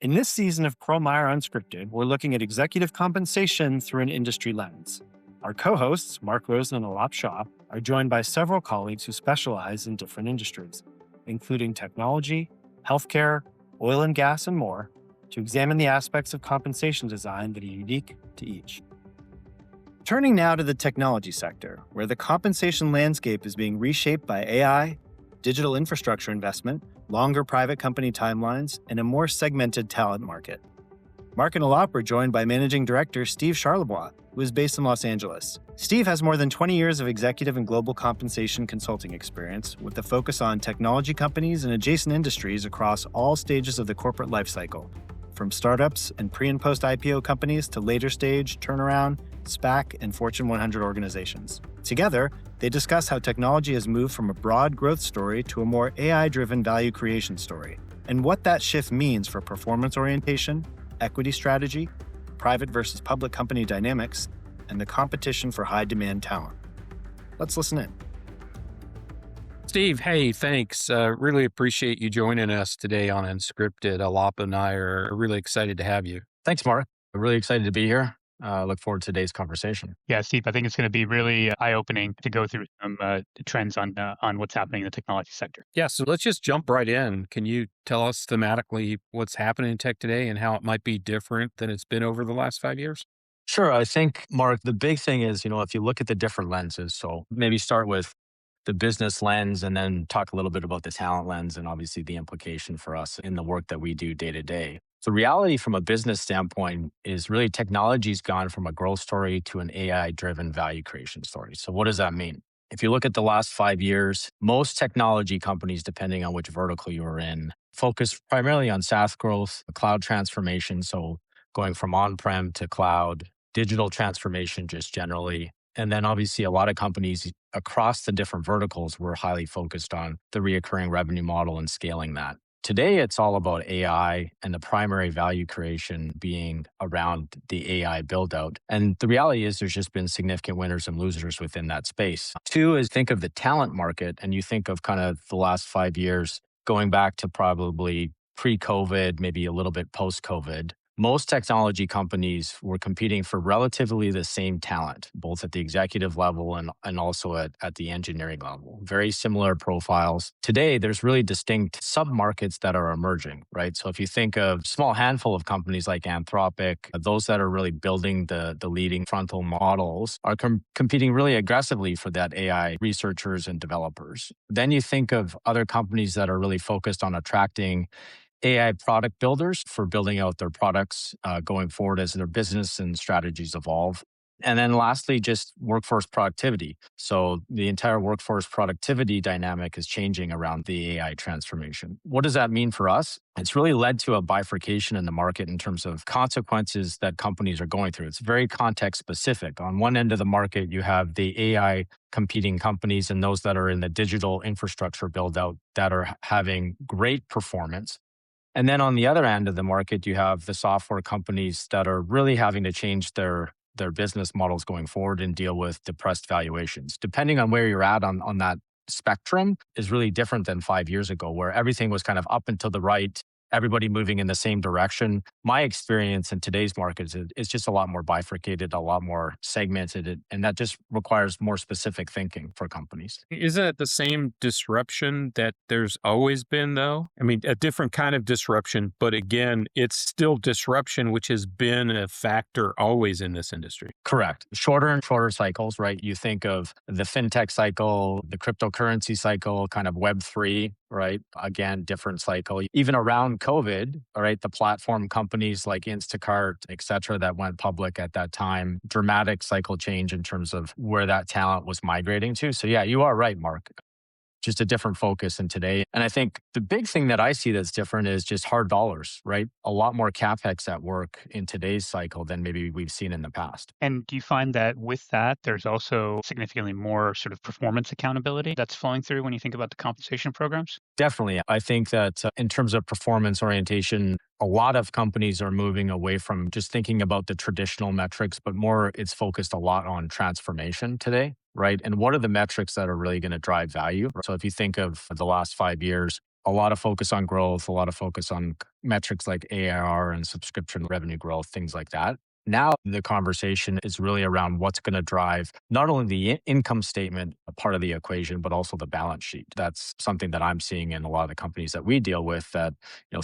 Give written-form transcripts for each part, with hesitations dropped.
In this season of Pearl Meyer Unscripted, we're looking at executive compensation through an industry lens. Our co-hosts, Mark Rosen and Aalap Shah, are joined by several colleagues who specialize in different industries, including technology, healthcare, oil and gas, and more, to examine the aspects of compensation design that are unique to each. Turning now to the technology sector, where the compensation landscape is being reshaped by AI, digital infrastructure investment, longer private company timelines, and a more segmented talent market. Mark and Aalap are joined by Managing Director Steve Charlebois, who is based in Los Angeles. Steve has more than 20 years of executive and global compensation consulting experience, with a focus on technology companies and adjacent industries across all stages of the corporate lifecycle, from startups and pre- and post-IPO companies to later stage, turnaround, SPAC, and Fortune 100 organizations. Together, they discuss how technology has moved from a broad growth story to a more AI-driven value creation story, and what that shift means for performance orientation, equity strategy, private versus public company dynamics, and the competition for high-demand talent. Let's listen in. Steve, hey, thanks. Really appreciate you joining us today on Unscripted. Aalap and I are really excited to have you. Thanks, Mark. I'm really excited to be here. Look forward to today's conversation. Yeah, Steve, I think it's going to be really eye-opening to go through some trends on what's happening in the technology sector. Yeah, so let's just jump right in. Can you tell us thematically what's happening in tech today and how it might be different than it's been over the last 5 years? Sure. I think, Mark, the big thing is, if you look at the different lenses, so maybe start with the business lens and then talk a little bit about the talent lens and obviously the implication for us in the work that we do day to day. The reality from a business standpoint is really technology's gone from a growth story to an AI-driven value creation story. So what does that mean? If you look at the last 5 years, most technology companies, depending on which vertical you're in, focus primarily on SaaS growth, cloud transformation, so going from on-prem to cloud, digital transformation just generally. And then obviously a lot of companies across the different verticals were highly focused on the recurring revenue model and scaling that. Today, it's all about AI and the primary value creation being around the AI build out. And the reality is there's just been significant winners and losers within that space. Two is think of the talent market and you think of kind of the last 5 years going back to probably pre-COVID, maybe a little bit post-COVID. Most technology companies were competing for relatively the same talent, both at the executive level and also at the engineering level. Very similar profiles. Today, there's really distinct sub-markets that are emerging, right? So if you think of a small handful of companies like Anthropic, those that are really building the leading frontal models are competing really aggressively for that AI researchers and developers. Then you think of other companies that are really focused on attracting AI product builders for building out their products going forward as their business and strategies evolve. And then lastly, just workforce productivity. So the entire workforce productivity dynamic is changing around the AI transformation. What does that mean for us? It's really led to a bifurcation in the market in terms of consequences that companies are going through. It's very context specific. On one end of the market, you have the AI competing companies and those that are in the digital infrastructure build out that are having great performance. And then on the other end of the market, you have the software companies that are really having to change their business models going forward and deal with depressed valuations. Depending on where you're at on that spectrum is really different than 5 years ago, where everything was kind of up and to the right, everybody moving in the same direction. My experience in today's markets is just a lot more bifurcated, a lot more segmented, and that just requires more specific thinking for companies. Isn't it the same disruption that there's always been, though? I mean, a different kind of disruption, but again, it's still disruption, which has been a factor always in this industry. Correct. Shorter and shorter cycles, right? You think of the fintech cycle, the cryptocurrency cycle, kind of Web3, right? Again, different cycle. Even around COVID, all right, the platform companies like Instacart, et cetera, that went public at that time, dramatic cycle change in terms of where that talent was migrating to. So yeah, you are right, Mark. Just a different focus in today. And I think the big thing that I see that's different is just hard dollars, right? A lot more CapEx at work in today's cycle than maybe we've seen in the past. And do you find that with that, there's also significantly more sort of performance accountability that's flowing through when you think about the compensation programs? Definitely. I think that in terms of performance orientation, a lot of companies are moving away from just thinking about the traditional metrics, but more it's focused a lot on transformation today, right? And what are the metrics that are really going to drive value? So if you think of the last 5 years, a lot of focus on growth, a lot of focus on metrics like ARR and subscription revenue growth, things like that. Now the conversation is really around what's going to drive not only the income statement a part of the equation, but also the balance sheet. That's something that I'm seeing in a lot of the companies that we deal with, that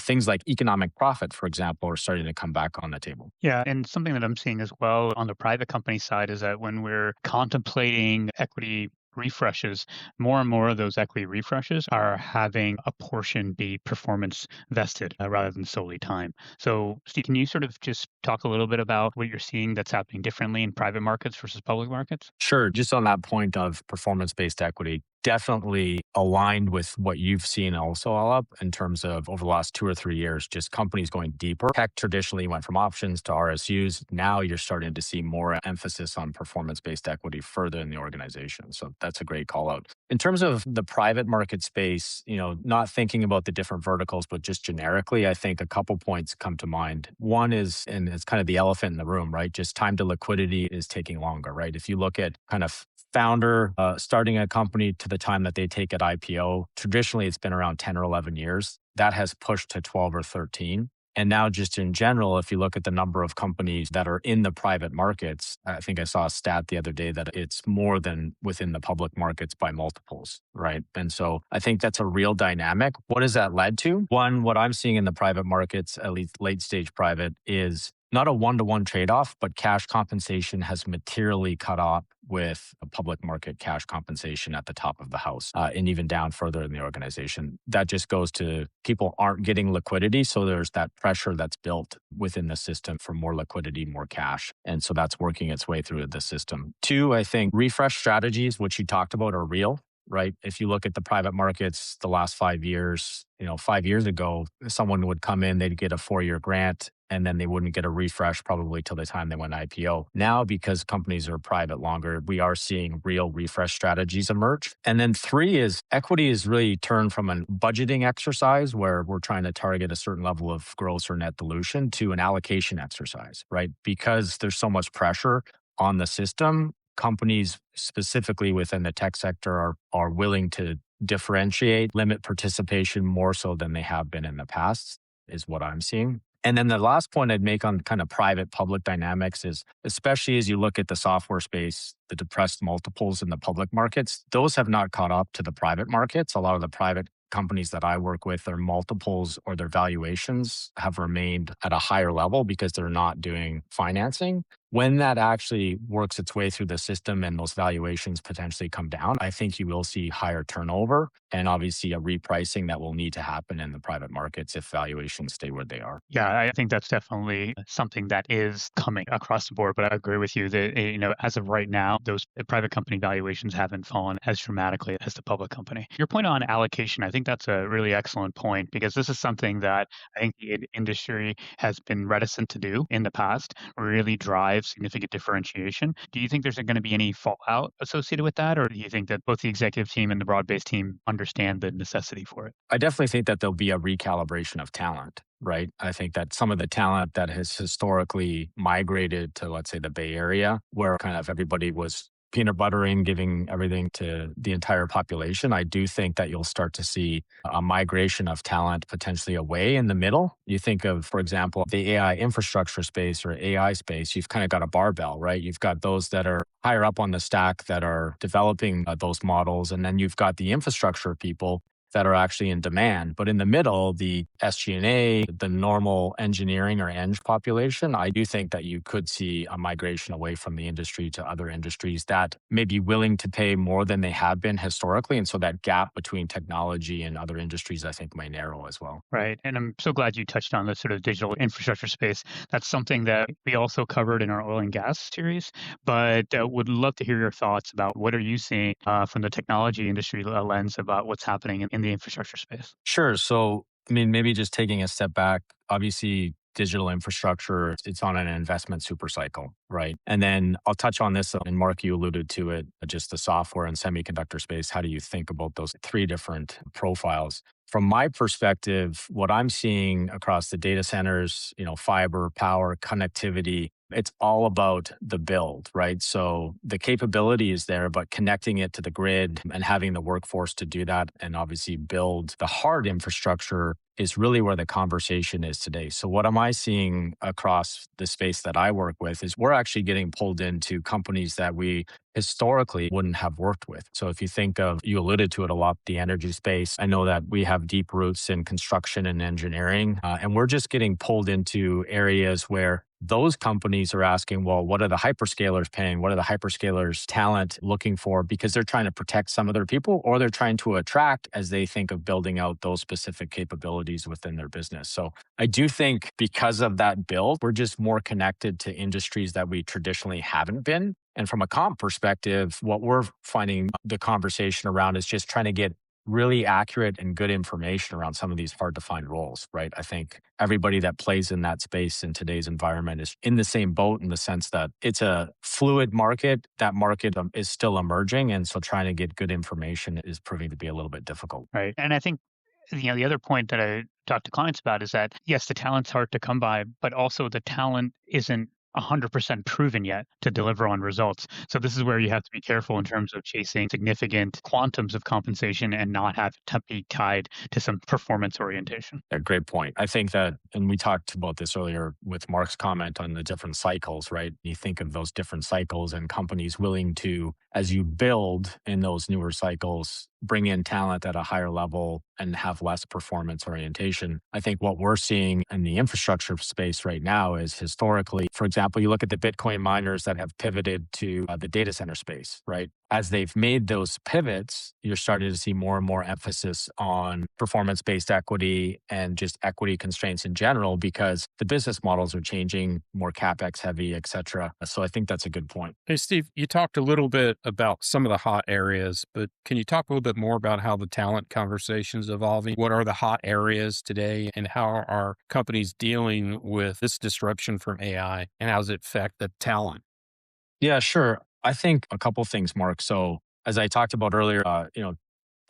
things like economic profit, for example, are starting to come back on the table. Yeah, and something that I'm seeing as well on the private company side is that when we're contemplating equity refreshes, more and more of those equity refreshes are having a portion be performance vested rather than solely time. So, Steve, can you sort of just talk a little bit about what you're seeing that's happening differently in private markets versus public markets? Sure. Just on that point of performance-based equity, definitely aligned with what you've seen also, Aalap, in terms of over the last 2 or 3 years, just companies going deeper. Tech traditionally went from options to RSUs. Now you're starting to see more emphasis on performance-based equity further in the organization. So that's a great call out. In terms of the private market space, not thinking about the different verticals, but just generically, I think a couple points come to mind. One is, and it's kind of the elephant in the room, right? Just time to liquidity is taking longer, right? If you look at kind of founder starting a company to the time that they take at IPO, traditionally it's been around 10 or 11 years. That has pushed to 12 or 13. And now just in general, if you look at the number of companies that are in the private markets, I think I saw a stat the other day that it's more than within the public markets by multiples, right? And so I think that's a real dynamic. What has that led to? One, what I'm seeing in the private markets, at least late stage private, is not a one-to-one trade-off, but cash compensation has materially cut off with a public market cash compensation at the top of the house and even down further in the organization. That just goes to people aren't getting liquidity. So there's that pressure that's built within the system for more liquidity, more cash. And so that's working its way through the system. Two, I think refresh strategies, which you talked about, are real. Right? If you look at the private markets, the last 5 years, 5 years ago, someone would come in, they'd get a 4-year grant, and then they wouldn't get a refresh probably till the time they went IPO. Now, because companies are private longer, we are seeing real refresh strategies emerge. And then 3 is equity is really turned from a budgeting exercise where we're trying to target a certain level of gross or net dilution to an allocation exercise, right? Because there's so much pressure on the system, companies specifically within the tech sector are willing to differentiate, limit participation more so than they have been in the past, is what I'm seeing. And then the last point I'd make on kind of private public dynamics is, especially as you look at the software space, the depressed multiples in the public markets, those have not caught up to the private markets. A lot of the private companies that I work with, their multiples or their valuations have remained at a higher level because they're not doing financing. When that actually works its way through the system and those valuations potentially come down, I think you will see higher turnover and obviously a repricing that will need to happen in the private markets if valuations stay where they are. Yeah, I think that's definitely something that is coming across the board. But I agree with you that, as of right now, those private company valuations haven't fallen as dramatically as the public company. Your point on allocation, I think that's a really excellent point because this is something that I think the industry has been reticent to do in the past, really drive significant differentiation. Do you think there's going to be any fallout associated with that? Or do you think that both the executive team and the broad-based team understand the necessity for it? I definitely think that there'll be a recalibration of talent, right? I think that some of the talent that has historically migrated to, let's say, the Bay Area, where kind of everybody was peanut buttering, giving everything to the entire population, I do think that you'll start to see a migration of talent potentially away in the middle. You think of, for example, the AI infrastructure space or AI space, you've kind of got a barbell, right? You've got those that are higher up on the stack that are developing those models, and then you've got the infrastructure people that are actually in demand. But in the middle, the SG&A, the normal engineering or eng population, I do think that you could see a migration away from the industry to other industries that may be willing to pay more than they have been historically. And so that gap between technology and other industries, I think, may narrow as well. Right. And I'm so glad you touched on the sort of digital infrastructure space. That's something that we also covered in our oil and gas series, but would love to hear your thoughts about what are you seeing from the technology industry lens about what's happening in the infrastructure space. Sure. So, maybe just taking a step back, obviously digital infrastructure, it's on an investment super cycle, right? And then I'll touch on this, and Mark, you alluded to it, just the software and semiconductor space. How do you think about those 3 different profiles? From my perspective, what I'm seeing across the data centers, fiber, power, connectivity, it's all about the build, right? So the capability is there, but connecting it to the grid and having the workforce to do that and obviously build the hard infrastructure is really where the conversation is today. So what am I seeing across the space that I work with is we're actually getting pulled into companies that we historically wouldn't have worked with. So if you think of, you alluded to it a lot, the energy space, I know that we have deep roots in construction and engineering, and we're just getting pulled into areas where those companies are asking, well, what are the hyperscalers paying? What are the hyperscalers talent looking for? Because they're trying to protect some of their people or they're trying to attract as they think of building out those specific capabilities within their business. So I do think because of that build, we're just more connected to industries that we traditionally haven't been. And from a comp perspective, what we're finding the conversation around is just trying to get really accurate and good information around some of these hard to find roles, right? I think everybody that plays in that space in today's environment is in the same boat in the sense that it's a fluid market. That market is still emerging. And so trying to get good information is proving to be a little bit difficult. Right. And I think the other point that I talk to clients about is that, yes, the talent's hard to come by, but also the talent isn't 100% proven yet to deliver on results. So this is where you have to be careful in terms of chasing significant quantums of compensation and not have to be tied to some performance orientation. A great point. I think that, and we talked about this earlier with Mark's comment on the different cycles, right? You think of those different cycles and companies willing to, as you build in those newer cycles, bring in talent at a higher level and have less performance orientation. I think what we're seeing in the infrastructure space right now is historically, for example, you look at the Bitcoin miners that have pivoted to the data center space, right? As they've made those pivots, you're starting to see more and more emphasis on performance-based equity and just equity constraints in general because the business models are changing, more CapEx heavy, et cetera. So I think that's a good point. Hey, Steve, you talked a little bit about some of the hot areas, but can you talk a little bit more about how the talent conversation is evolving? What are the hot areas today and how are companies dealing with this disruption from AI and how does it affect the talent? Yeah, sure. I think a couple things, Mark. So as I talked about earlier,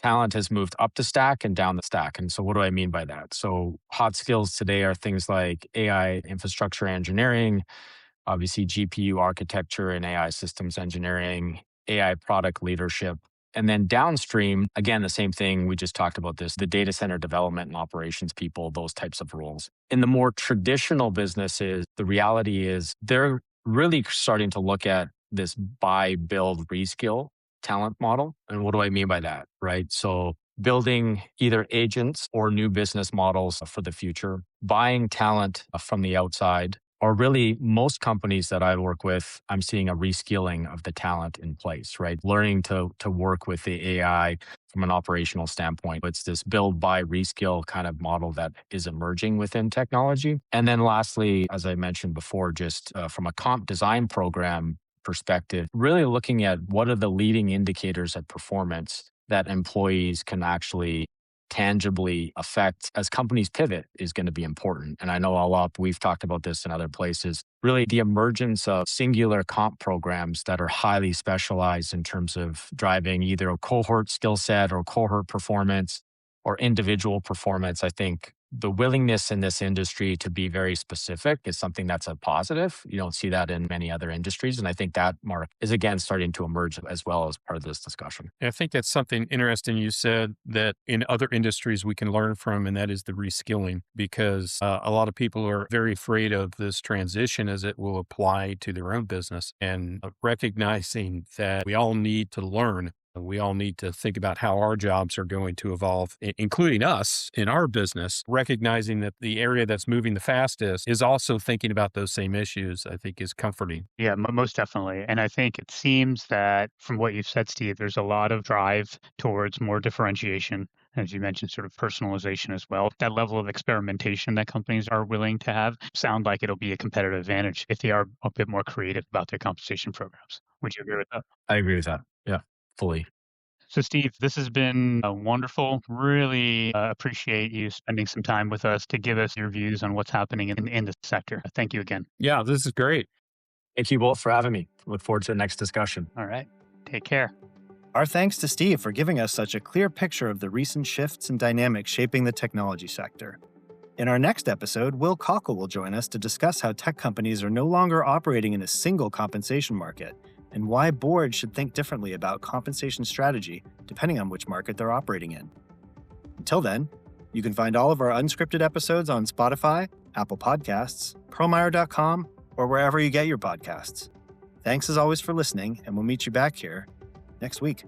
talent has moved up the stack and down the stack. And so what do I mean by that? So hot skills today are things like AI infrastructure engineering, obviously GPU architecture and AI systems engineering, AI product leadership. And then downstream, again, the same thing. We just talked about this, the data center development and operations people, those types of roles. In the more traditional businesses, the reality is they're really starting to look at this buy, build, reskill talent model. And what do I mean by that, right? So building either agents or new business models for the future, buying talent from the outside, or really most companies that I work with, I'm seeing a reskilling of the talent in place, right? Learning to work with the AI from an operational standpoint. It's this build, buy, reskill kind of model that is emerging within technology. And then lastly, as I mentioned before, just from a comp design program perspective, really looking at what are the leading indicators of performance that employees can actually tangibly affect as companies pivot is going to be important. And I know Aalap, we've talked about this in other places, really the emergence of singular comp programs that are highly specialized in terms of driving either a cohort skill set or cohort performance or individual performance. I think the willingness in this industry to be very specific is something that's a positive. You don't see that in many other industries. And I think that, Mark, is again starting to emerge as well as part of this discussion. I think that's something interesting you said that in other industries we can learn from, and that is the reskilling, because a lot of people are very afraid of this transition as it will apply to their own business, and recognizing that we all need to learn. We all need to think about how our jobs are going to evolve, including us in our business, recognizing that the area that's moving the fastest is also thinking about those same issues, I think is comforting. Yeah, most definitely. And I think it seems that from what you've said, Steve, there's a lot of drive towards more differentiation. As you mentioned, sort of personalization as well. That level of experimentation that companies are willing to have sound like it'll be a competitive advantage if they are a bit more creative about their compensation programs. Would you agree with that? I agree with that. Yeah, fully. So, Steve, this has been wonderful. Really appreciate you spending some time with us to give us your views on what's happening in the sector. Thank you again. Yeah, this is great. Thank you both for having me. Look forward to the next discussion. All right. Take care. Our thanks to Steve for giving us such a clear picture of the recent shifts and dynamics shaping the technology sector. In our next episode, Will Cockle will join us to discuss how tech companies are no longer operating in a single compensation market and why boards should think differently about compensation strategy depending on which market they're operating in. Until then, you can find all of our unscripted episodes on Spotify, Apple Podcasts, pearlmeyer.com, or wherever you get your podcasts. Thanks as always for listening, and we'll meet you back here next week.